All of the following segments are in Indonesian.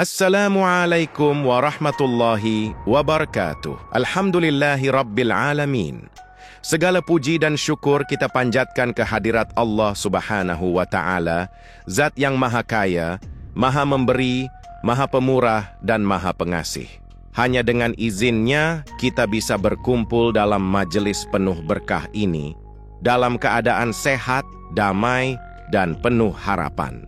Assalamualaikum warahmatullahi wabarakatuh. Alhamdulillahi rabbil alamin. Segala puji dan syukur kita panjatkan kehadirat Allah subhanahu wa ta'ala, Zat yang maha kaya, maha memberi, maha pemurah, dan maha pengasih. Hanya dengan izinnya kita bisa berkumpul dalam majelis penuh berkah ini, dalam keadaan sehat, damai, dan penuh harapan.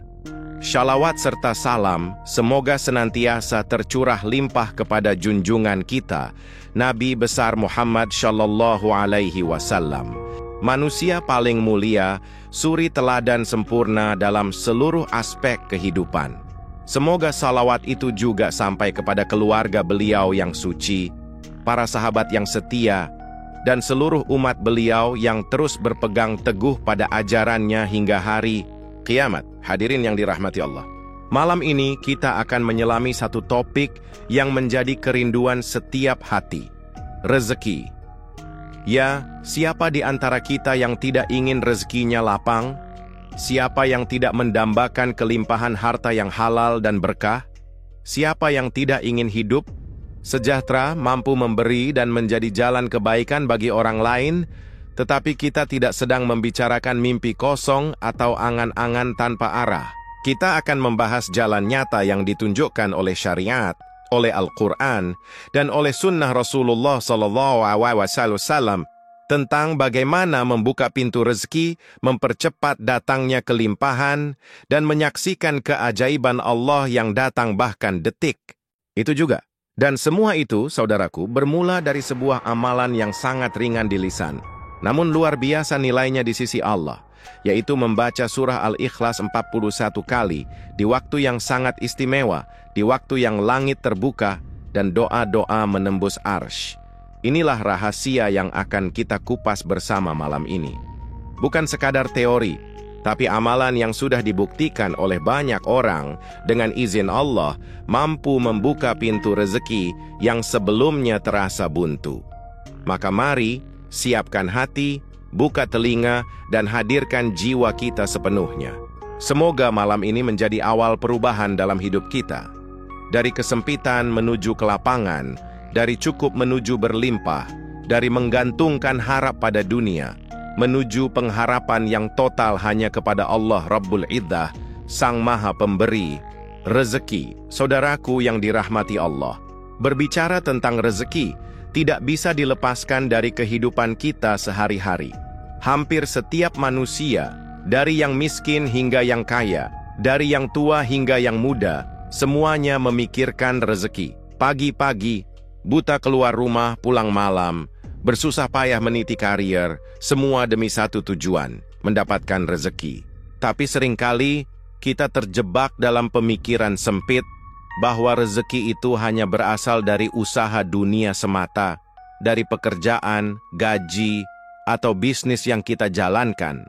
Shalawat serta salam semoga senantiasa tercurah limpah kepada junjungan kita, Nabi besar Muhammad Shallallahu Alaihi Wasallam, manusia paling mulia, suri teladan sempurna dalam seluruh aspek kehidupan. Semoga salawat itu juga sampai kepada keluarga beliau yang suci, para sahabat yang setia, dan seluruh umat beliau yang terus berpegang teguh pada ajarannya hingga hari kiamat. Hadirin yang dirahmati Allah, malam ini kita akan menyelami satu topik yang menjadi kerinduan setiap hati, rezeki. Ya, siapa di antara kita yang tidak ingin rezekinya lapang? Siapa yang tidak mendambakan kelimpahan harta yang halal dan berkah? Siapa yang tidak ingin hidup sejahtera, mampu memberi dan menjadi jalan kebaikan bagi orang lain? Tetapi kita tidak sedang membicarakan mimpi kosong atau angan-angan tanpa arah. Kita akan membahas jalan nyata yang ditunjukkan oleh syariat, oleh Al-Quran, dan oleh sunnah Rasulullah SAW tentang bagaimana membuka pintu rezeki, mempercepat datangnya kelimpahan, dan menyaksikan keajaiban Allah yang datang bahkan detik. Itu juga. Dan semua itu, saudaraku, bermula dari sebuah amalan yang sangat ringan di lisan, namun luar biasa nilainya di sisi Allah, yaitu membaca surah Al-Ikhlas 41 kali, di waktu yang sangat istimewa, di waktu yang langit terbuka, dan doa-doa menembus arsy. Inilah rahasia yang akan kita kupas bersama malam ini. Bukan sekadar teori, tapi amalan yang sudah dibuktikan oleh banyak orang, dengan izin Allah, mampu membuka pintu rezeki yang sebelumnya terasa buntu. Maka mari, siapkan hati, buka telinga, dan hadirkan jiwa kita sepenuhnya. Semoga malam ini menjadi awal perubahan dalam hidup kita. Dari kesempitan menuju kelapangan, dari cukup menuju berlimpah, dari menggantungkan harap pada dunia, menuju pengharapan yang total hanya kepada Allah Rabbul Izzah, Sang Maha Pemberi rezeki. Saudaraku yang dirahmati Allah, berbicara tentang rezeki tidak bisa dilepaskan dari kehidupan kita sehari-hari. Hampir setiap manusia, dari yang miskin hingga yang kaya, dari yang tua hingga yang muda, semuanya memikirkan rezeki. Pagi-pagi, buta keluar rumah, pulang malam, bersusah payah meniti karier, semua demi satu tujuan, mendapatkan rezeki. Tapi seringkali kita terjebak dalam pemikiran sempit, bahwa rezeki itu hanya berasal dari usaha dunia semata, dari pekerjaan, gaji, atau bisnis yang kita jalankan.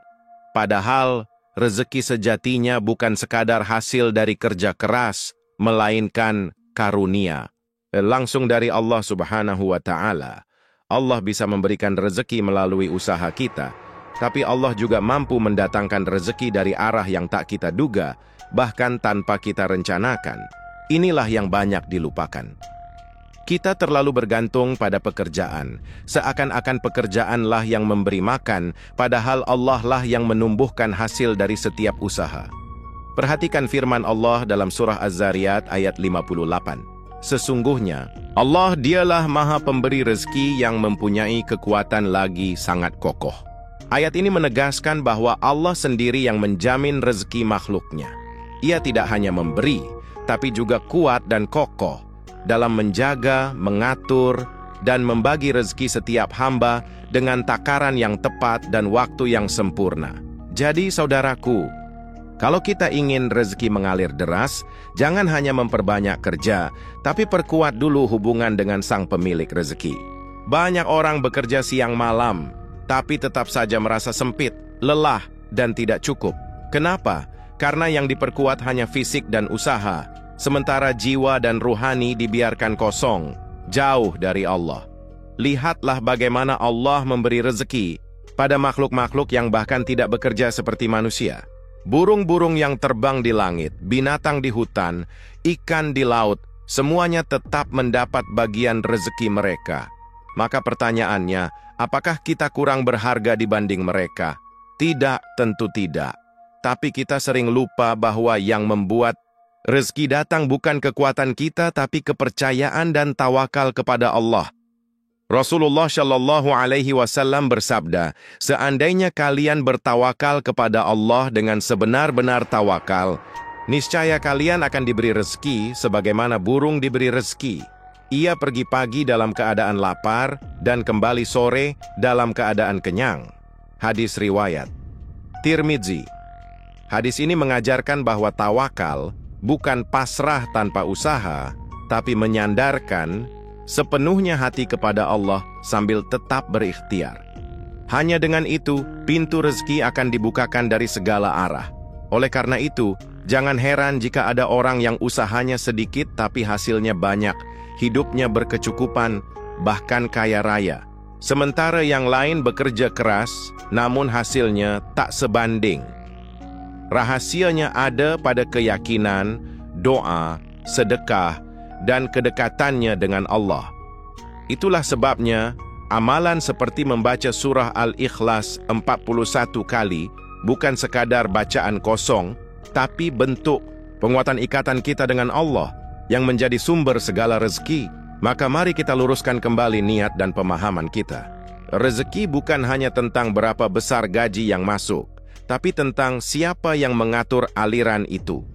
Padahal, rezeki sejatinya bukan sekadar hasil dari kerja keras, melainkan karunia langsung dari Allah Subhanahu wa Ta'ala. Allah bisa memberikan rezeki melalui usaha kita, tapi Allah juga mampu mendatangkan rezeki dari arah yang tak kita duga, bahkan tanpa kita rencanakan. Inilah yang banyak dilupakan. Kita terlalu bergantung pada pekerjaan, seakan-akan pekerjaanlah yang memberi makan, padahal Allah lah yang menumbuhkan hasil dari setiap usaha. Perhatikan firman Allah dalam surah Az-Zariyat ayat 58. Sesungguhnya, Allah dialah Maha Pemberi rezeki yang mempunyai kekuatan lagi sangat kokoh. Ayat ini menegaskan bahwa Allah sendiri yang menjamin rezeki makhluknya. Ia tidak hanya memberi, tapi juga kuat dan kokoh dalam menjaga, mengatur, dan membagi rezeki setiap hamba dengan takaran yang tepat dan waktu yang sempurna. Jadi saudaraku, kalau kita ingin rezeki mengalir deras, jangan hanya memperbanyak kerja, tapi perkuat dulu hubungan dengan sang pemilik rezeki. Banyak orang bekerja siang malam, tapi tetap saja merasa sempit, lelah, dan tidak cukup. Kenapa? Karena yang diperkuat hanya fisik dan usaha, sementara jiwa dan ruhani dibiarkan kosong, jauh dari Allah. Lihatlah bagaimana Allah memberi rezeki pada makhluk-makhluk yang bahkan tidak bekerja seperti manusia. Burung-burung yang terbang di langit, binatang di hutan, ikan di laut, semuanya tetap mendapat bagian rezeki mereka. Maka pertanyaannya, apakah kita kurang berharga dibanding mereka? Tidak, tentu tidak. Tapi kita sering lupa bahwa yang membuat rezeki datang bukan kekuatan kita, tapi kepercayaan dan tawakal kepada Allah. Rasulullah Shallallahu Alaihi Wasallam bersabda, seandainya kalian bertawakal kepada Allah dengan sebenar-benar tawakal, niscaya kalian akan diberi rezeki sebagaimana burung diberi rezeki. Ia pergi pagi dalam keadaan lapar dan kembali sore dalam keadaan kenyang. Hadis riwayat Tirmidzi. Hadis ini mengajarkan bahwa tawakal bukan pasrah tanpa usaha, tapi menyandarkan sepenuhnya hati kepada Allah sambil tetap berikhtiar. Hanya dengan itu, pintu rezeki akan dibukakan dari segala arah. Oleh karena itu, jangan heran jika ada orang yang usahanya sedikit tapi hasilnya banyak, hidupnya berkecukupan, bahkan kaya raya. Sementara yang lain bekerja keras, namun hasilnya tak sebanding. Rahasianya ada pada keyakinan, doa, sedekah, dan kedekatannya dengan Allah. Itulah sebabnya, amalan seperti membaca surah Al-Ikhlas 41 kali bukan sekadar bacaan kosong, tapi bentuk penguatan ikatan kita dengan Allah yang menjadi sumber segala rezeki. Maka mari kita luruskan kembali niat dan pemahaman kita. Rezeki bukan hanya tentang berapa besar gaji yang masuk, tapi tentang siapa yang mengatur aliran itu.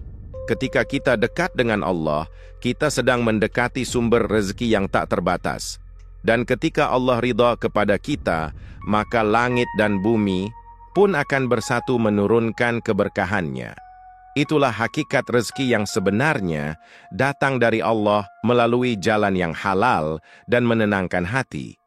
Ketika kita dekat dengan Allah, kita sedang mendekati sumber rezeki yang tak terbatas. Dan ketika Allah ridha kepada kita, maka langit dan bumi pun akan bersatu menurunkan keberkahannya. Itulah hakikat rezeki yang sebenarnya datang dari Allah melalui jalan yang halal dan menenangkan hati.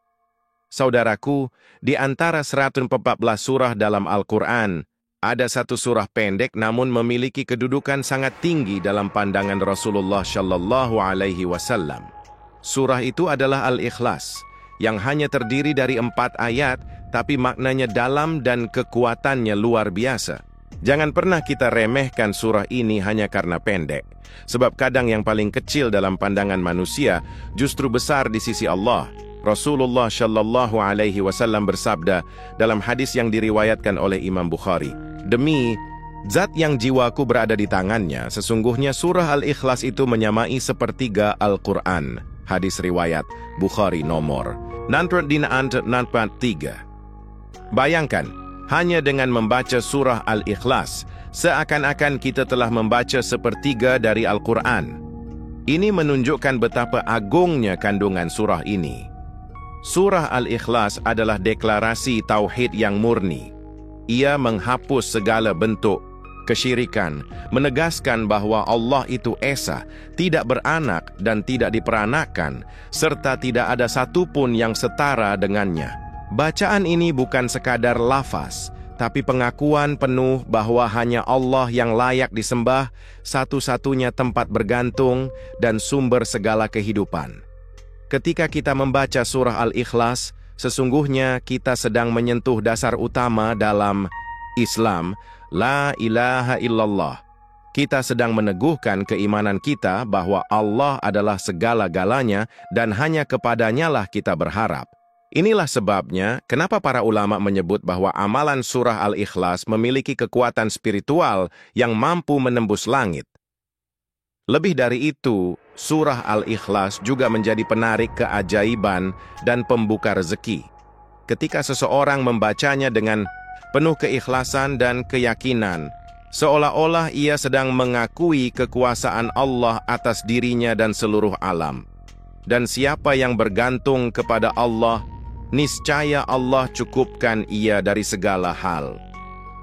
Saudaraku, di antara 114 surah dalam Al-Quran, ada satu surah pendek namun memiliki kedudukan sangat tinggi dalam pandangan Rasulullah Shallallahu Alaihi Wasallam. Surah itu adalah Al-Ikhlas, yang hanya terdiri dari 4 ayat, tapi maknanya dalam dan kekuatannya luar biasa. Jangan pernah kita remehkan surah ini hanya karena pendek, sebab kadang yang paling kecil dalam pandangan manusia justru besar di sisi Allah. Rasulullah Shallallahu Alaihi Wasallam bersabda dalam hadis yang diriwayatkan oleh Imam Bukhari, demi zat yang jiwaku berada di tangannya, sesungguhnya surah Al-Ikhlas itu menyamai sepertiga Al-Quran. Hadis riwayat Bukhari nomor 93. Bayangkan, hanya dengan membaca surah Al-Ikhlas, seakan-akan kita telah membaca sepertiga dari Al-Quran. Ini menunjukkan betapa agungnya kandungan surah ini. Surah Al-Ikhlas adalah deklarasi tauhid yang murni. Ia menghapus segala bentuk kesyirikan, menegaskan bahwa Allah itu esa, tidak beranak dan tidak diperanakkan, serta tidak ada satupun yang setara dengannya. Bacaan ini bukan sekadar lafaz, tapi pengakuan penuh bahwa hanya Allah yang layak disembah, satu-satunya tempat bergantung dan sumber segala kehidupan. Ketika kita membaca surah Al-Ikhlas, sesungguhnya kita sedang menyentuh dasar utama dalam Islam, La ilaha illallah. Kita sedang meneguhkan keimanan kita bahwa Allah adalah segala-galanya dan hanya kepadanya lah kita berharap. Inilah sebabnya kenapa para ulama menyebut bahwa amalan surah Al-Ikhlas memiliki kekuatan spiritual yang mampu menembus langit. Lebih dari itu, surah Al-Ikhlas juga menjadi penarik keajaiban dan pembuka rezeki. Ketika seseorang membacanya dengan penuh keikhlasan dan keyakinan, seolah-olah ia sedang mengakui kekuasaan Allah atas dirinya dan seluruh alam. Dan siapa yang bergantung kepada Allah, niscaya Allah cukupkan ia dari segala hal.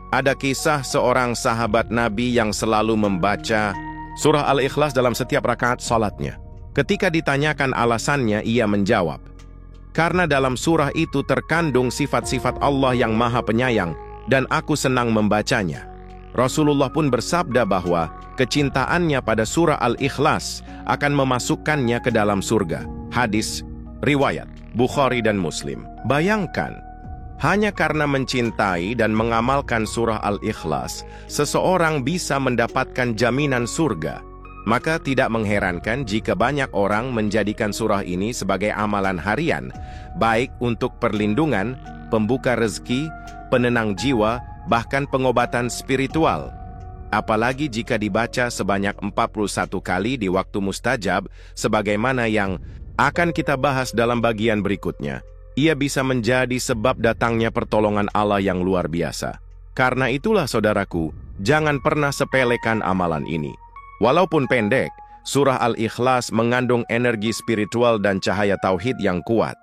Ada kisah seorang sahabat Nabi yang selalu membaca surah Al-Ikhlas dalam setiap rakaat salatnya. Ketika ditanyakan alasannya, ia menjawab, karena dalam surah itu terkandung sifat-sifat Allah yang maha penyayang, dan aku senang membacanya. Rasulullah pun bersabda bahwa kecintaannya pada surah Al-Ikhlas akan memasukkannya ke dalam surga. Hadis riwayat Bukhari dan Muslim. Bayangkan, Hanya karena mencintai dan mengamalkan surah Al-Ikhlas, seseorang bisa mendapatkan jaminan surga. Maka tidak mengherankan jika banyak orang menjadikan surah ini sebagai amalan harian, baik untuk perlindungan, pembuka rezeki, penenang jiwa, bahkan pengobatan spiritual. Apalagi jika dibaca sebanyak 41 kali di waktu mustajab, sebagaimana yang akan kita bahas dalam bagian berikutnya. Ia bisa menjadi sebab datangnya pertolongan Allah yang luar biasa. Karena itulah saudaraku, jangan pernah sepelekan amalan ini. Walaupun pendek, surah Al-Ikhlas mengandung energi spiritual dan cahaya tauhid yang kuat.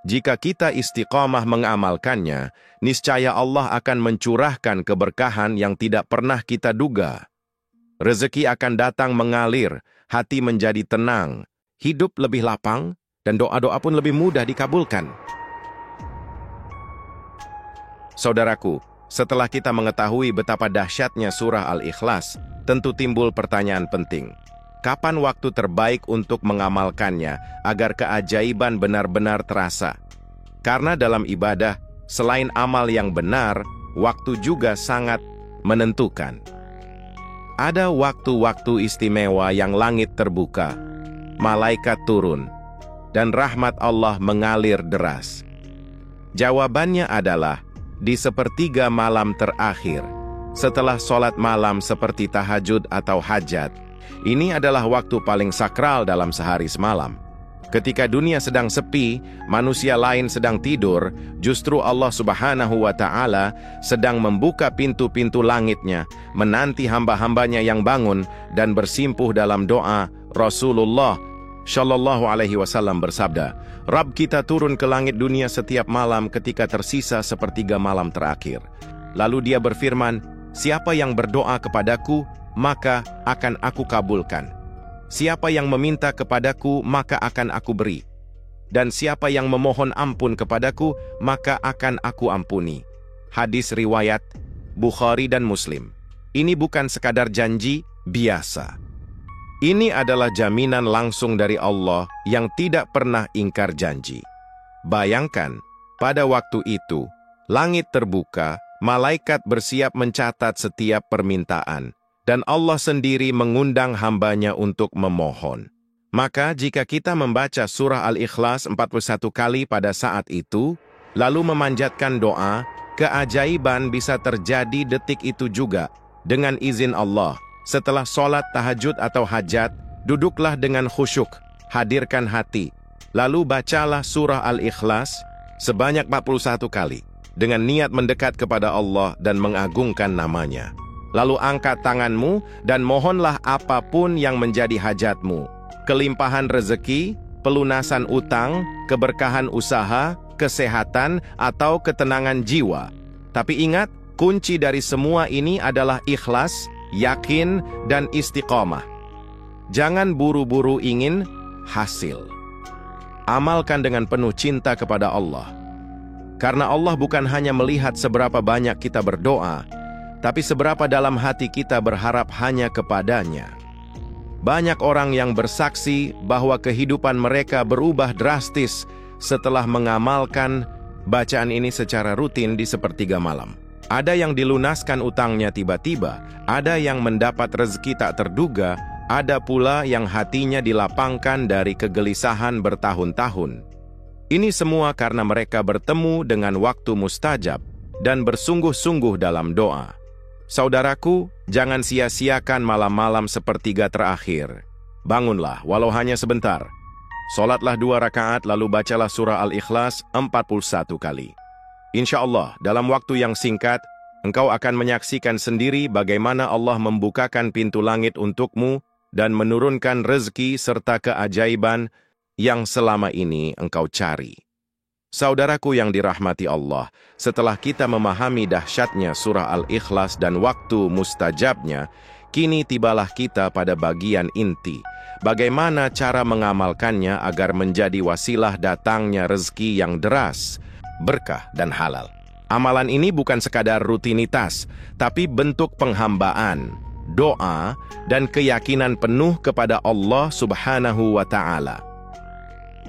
Jika kita istiqamah mengamalkannya, niscaya Allah akan mencurahkan keberkahan yang tidak pernah kita duga. Rezeki akan datang mengalir, hati menjadi tenang, hidup lebih lapang, dan doa-doa pun lebih mudah dikabulkan. Saudaraku, setelah kita mengetahui betapa dahsyatnya surah Al-Ikhlas, tentu timbul pertanyaan penting. Kapan waktu terbaik untuk mengamalkannya agar keajaiban benar-benar terasa? Karena dalam ibadah, selain amal yang benar, waktu juga sangat menentukan. Ada waktu-waktu istimewa yang langit terbuka, malaikat turun, dan rahmat Allah mengalir deras. Jawabannya adalah di sepertiga malam terakhir, setelah sholat malam seperti tahajud atau hajat. Ini adalah waktu paling sakral dalam sehari semalam. Ketika dunia sedang sepi, manusia lain sedang tidur, justru Allah Subhanahu wa Ta'ala sedang membuka pintu-pintu langitnya, menanti hamba-hambanya yang bangun dan bersimpuh dalam doa. Rasulullah Shallallahu Alaihi Wasallam bersabda, Rabb kita turun ke langit dunia setiap malam ketika tersisa sepertiga malam terakhir. Lalu dia berfirman, siapa yang berdoa kepadaku, maka akan aku kabulkan. Siapa yang meminta kepadaku, maka akan aku beri. Dan siapa yang memohon ampun kepadaku, maka akan aku ampuni. Hadis riwayat Bukhari dan Muslim. Ini bukan sekadar janji biasa. Ini adalah jaminan langsung dari Allah yang tidak pernah ingkar janji. Bayangkan, pada waktu itu, langit terbuka, malaikat bersiap mencatat setiap permintaan, dan Allah sendiri mengundang hambanya untuk memohon. Maka jika kita membaca surah Al-Ikhlas 41 kali pada saat itu, lalu memanjatkan doa, keajaiban bisa terjadi detik itu juga, dengan izin Allah. Setelah sholat tahajud atau hajat, duduklah dengan khusyuk, hadirkan hati. Lalu bacalah surah Al-Ikhlas sebanyak 41 kali, dengan niat mendekat kepada Allah dan mengagungkan namanya. Lalu angkat tanganmu dan mohonlah apapun yang menjadi hajatmu. Kelimpahan rezeki, pelunasan utang, keberkahan usaha, kesehatan, atau ketenangan jiwa. Tapi ingat, kunci dari semua ini adalah ikhlas, yakin, dan istiqomah. Jangan buru-buru ingin hasil. Amalkan dengan penuh cinta kepada Allah. Karena Allah bukan hanya melihat seberapa banyak kita berdoa, tapi seberapa dalam hati kita berharap hanya kepadanya. Banyak orang yang bersaksi bahwa kehidupan mereka berubah drastis setelah mengamalkan bacaan ini secara rutin di sepertiga malam. Ada yang dilunaskan utangnya tiba-tiba, ada yang mendapat rezeki tak terduga, ada pula yang hatinya dilapangkan dari kegelisahan bertahun-tahun. Ini semua karena mereka bertemu dengan waktu mustajab dan bersungguh-sungguh dalam doa. Saudaraku, jangan sia-siakan malam-malam sepertiga terakhir. Bangunlah, walau hanya sebentar. Sholatlah 2 rakaat lalu bacalah surah Al-Ikhlas 41 kali. Insya Allah, dalam waktu yang singkat, engkau akan menyaksikan sendiri bagaimana Allah membukakan pintu langit untukmu dan menurunkan rezeki serta keajaiban yang selama ini engkau cari. Saudaraku yang dirahmati Allah, setelah kita memahami dahsyatnya surah Al-Ikhlas dan waktu mustajabnya, kini tibalah kita pada bagian inti. Bagaimana cara mengamalkannya agar menjadi wasilah datangnya rezeki yang deras, berkah, dan halal. Amalan ini bukan sekadar rutinitas, tapi bentuk penghambaan, doa, dan keyakinan penuh kepada Allah Subhanahu wa Ta'ala.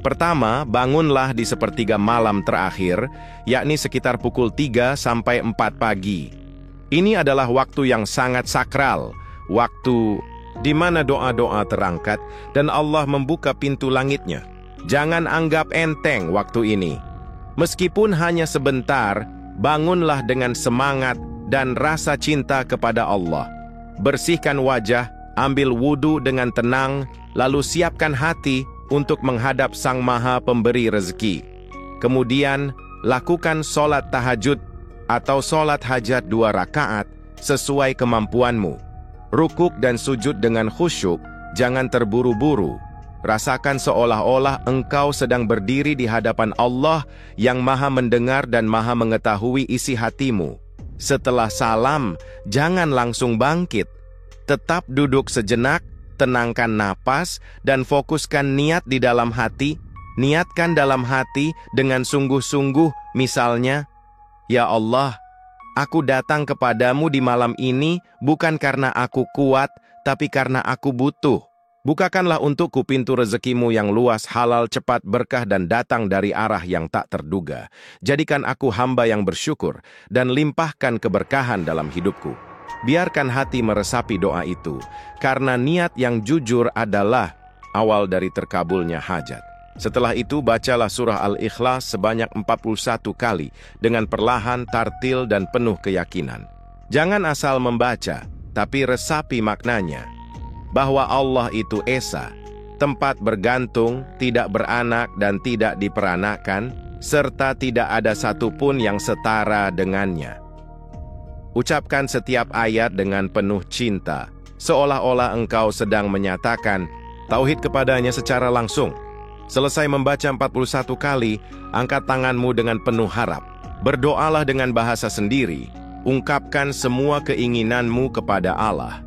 Pertama, bangunlah di sepertiga malam terakhir, yakni sekitar pukul 3 sampai 4 pagi. Ini adalah waktu yang sangat sakral, waktu di mana doa-doa terangkat dan Allah membuka pintu langitnya. Jangan anggap enteng waktu ini. Meskipun hanya sebentar, bangunlah dengan semangat dan rasa cinta kepada Allah. Bersihkan wajah, ambil wudhu dengan tenang, lalu siapkan hati untuk menghadap Sang Maha Pemberi rezeki. Kemudian, lakukan sholat tahajud atau sholat hajat 2 rakaat sesuai kemampuanmu. Rukuk dan sujud dengan khusyuk, jangan terburu-buru. Rasakan seolah-olah engkau sedang berdiri di hadapan Allah yang Maha mendengar dan Maha mengetahui isi hatimu. Setelah salam, jangan langsung bangkit. Tetap duduk sejenak, tenangkan napas, dan fokuskan niat di dalam hati. Niatkan dalam hati dengan sungguh-sungguh, misalnya, "Ya Allah, aku datang kepadamu di malam ini bukan karena aku kuat, tapi karena aku butuh. Bukakanlah untukku pintu rezekimu yang luas, halal, cepat, berkah, dan datang dari arah yang tak terduga. Jadikan aku hamba yang bersyukur, dan limpahkan keberkahan dalam hidupku." Biarkan hati meresapi doa itu, karena niat yang jujur adalah awal dari terkabulnya hajat. Setelah itu, bacalah surah Al-Ikhlas sebanyak 41 kali dengan perlahan, tartil, dan penuh keyakinan. Jangan asal membaca, tapi resapi maknanya. Bahwa Allah itu Esa, tempat bergantung, tidak beranak dan tidak diperanakan, serta tidak ada satupun yang setara dengannya. Ucapkan setiap ayat dengan penuh cinta, seolah-olah engkau sedang menyatakan tauhid kepadanya secara langsung. Selesai membaca 41 kali, angkat tanganmu dengan penuh harap. Berdoalah dengan bahasa sendiri, ungkapkan semua keinginanmu kepada Allah.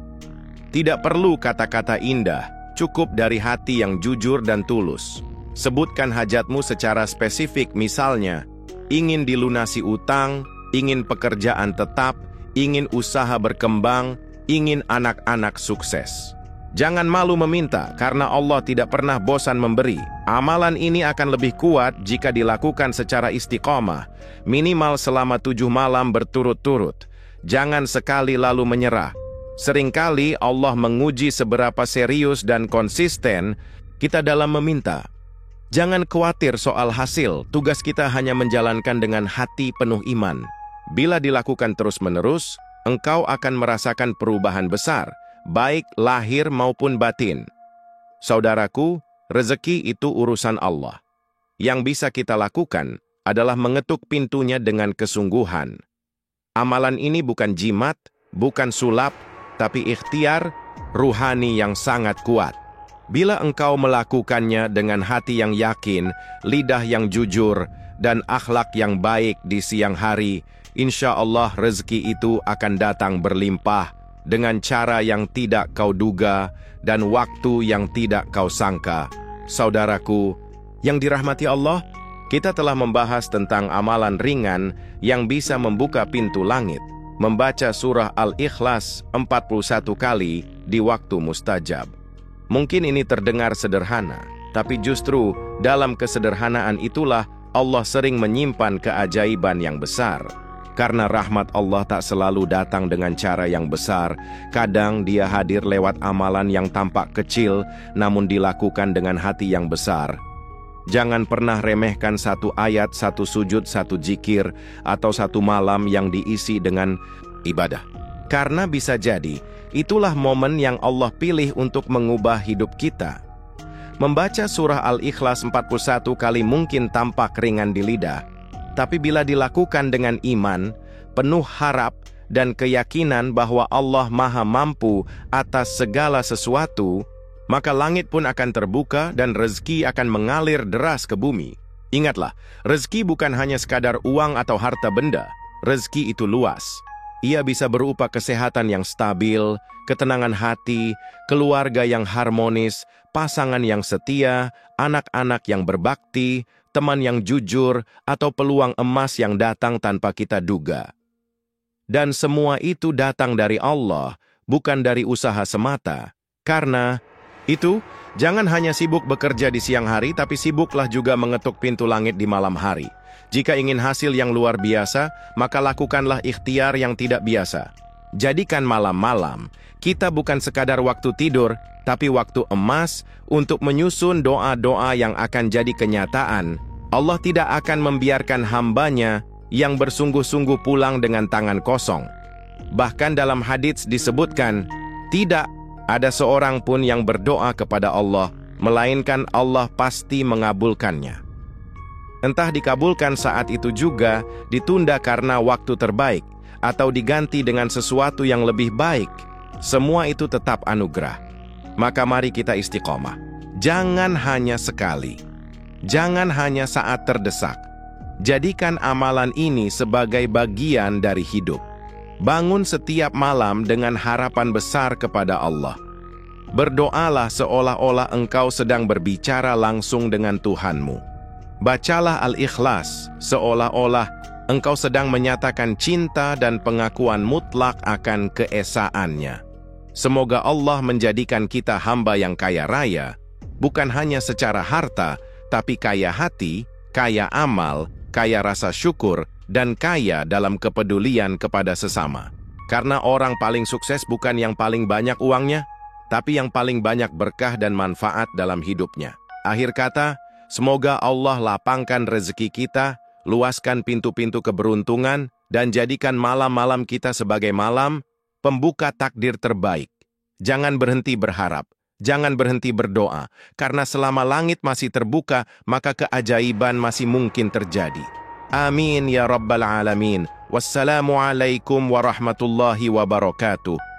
Tidak perlu kata-kata indah, cukup dari hati yang jujur dan tulus. Sebutkan hajatmu secara spesifik, misalnya, ingin dilunasi utang, ingin pekerjaan tetap, ingin usaha berkembang, ingin anak-anak sukses. Jangan malu meminta, karena Allah tidak pernah bosan memberi. Amalan ini akan lebih kuat jika dilakukan secara istiqomah, minimal selama 7 malam berturut-turut. Jangan sekali lalu menyerah. Seringkali Allah menguji seberapa serius dan konsisten kita dalam meminta. Jangan khawatir soal hasil, tugas kita hanya menjalankan dengan hati penuh iman. Bila dilakukan terus-menerus, engkau akan merasakan perubahan besar, baik lahir maupun batin. Saudaraku, rezeki itu urusan Allah. Yang bisa kita lakukan adalah mengetuk pintunya dengan kesungguhan. Amalan ini bukan jimat, bukan sulap, tapi ikhtiar ruhani yang sangat kuat. Bila engkau melakukannya dengan hati yang yakin, lidah yang jujur, dan akhlak yang baik di siang hari, insya Allah rezeki itu akan datang berlimpah dengan cara yang tidak kau duga dan waktu yang tidak kau sangka. Saudaraku, yang dirahmati Allah, kita telah membahas tentang amalan ringan yang bisa membuka pintu langit. Membaca surah Al-Ikhlas 41 kali di waktu mustajab. Mungkin ini terdengar sederhana, tapi justru dalam kesederhanaan itulah Allah sering menyimpan keajaiban yang besar. Karena rahmat Allah tak selalu datang dengan cara yang besar, kadang Dia hadir lewat amalan yang tampak kecil, namun dilakukan dengan hati yang besar. Jangan pernah remehkan satu ayat, satu sujud, satu zikir, atau satu malam yang diisi dengan ibadah. Karena bisa jadi, itulah momen yang Allah pilih untuk mengubah hidup kita. Membaca surah Al-Ikhlas 41 kali mungkin tampak ringan di lidah, tapi bila dilakukan dengan iman, penuh harap, dan keyakinan bahwa Allah Maha Mampu atas segala sesuatu, maka langit pun akan terbuka dan rezeki akan mengalir deras ke bumi. Ingatlah, rezeki bukan hanya sekadar uang atau harta benda. Rezeki itu luas. Ia bisa berupa kesehatan yang stabil, ketenangan hati, keluarga yang harmonis, pasangan yang setia, anak-anak yang berbakti, teman yang jujur, atau peluang emas yang datang tanpa kita duga. Dan semua itu datang dari Allah, bukan dari usaha semata. Karena itu, Jangan hanya sibuk bekerja di siang hari, tapi sibuklah juga mengetuk pintu langit di malam hari. Jika ingin hasil yang luar biasa, maka lakukanlah ikhtiar yang tidak biasa. Jadikan malam-malam kita bukan sekadar waktu tidur, tapi waktu emas untuk menyusun doa-doa yang akan jadi kenyataan. Allah tidak akan membiarkan hambanya yang bersungguh-sungguh pulang dengan tangan kosong. Bahkan dalam hadits disebutkan, tidak ada seorang pun yang berdoa kepada Allah, melainkan Allah pasti mengabulkannya. Entah dikabulkan saat itu juga, ditunda karena waktu terbaik, atau diganti dengan sesuatu yang lebih baik, semua itu tetap anugerah. Maka mari kita istiqomah. Jangan hanya sekali. Jangan hanya saat terdesak. Jadikan amalan ini sebagai bagian dari hidup. Bangun setiap malam dengan harapan besar kepada Allah. Berdoalah seolah-olah engkau sedang berbicara langsung dengan Tuhanmu. Bacalah Al-Ikhlas seolah-olah engkau sedang menyatakan cinta dan pengakuan mutlak akan keesaannya. Semoga Allah menjadikan kita hamba yang kaya raya, bukan hanya secara harta, tapi kaya hati, kaya amal, kaya rasa syukur, dan kaya dalam kepedulian kepada sesama. Karena orang paling sukses bukan yang paling banyak uangnya, tapi yang paling banyak berkah dan manfaat dalam hidupnya. Akhir kata, semoga Allah lapangkan rezeki kita, luaskan pintu-pintu keberuntungan, dan jadikan malam-malam kita sebagai malam pembuka takdir terbaik. Jangan berhenti berharap, jangan berhenti berdoa, karena selama langit masih terbuka, maka keajaiban masih mungkin terjadi. Amin ya Rabbal Alamin. Wassalamualaikum warahmatullahi wabarakatuh.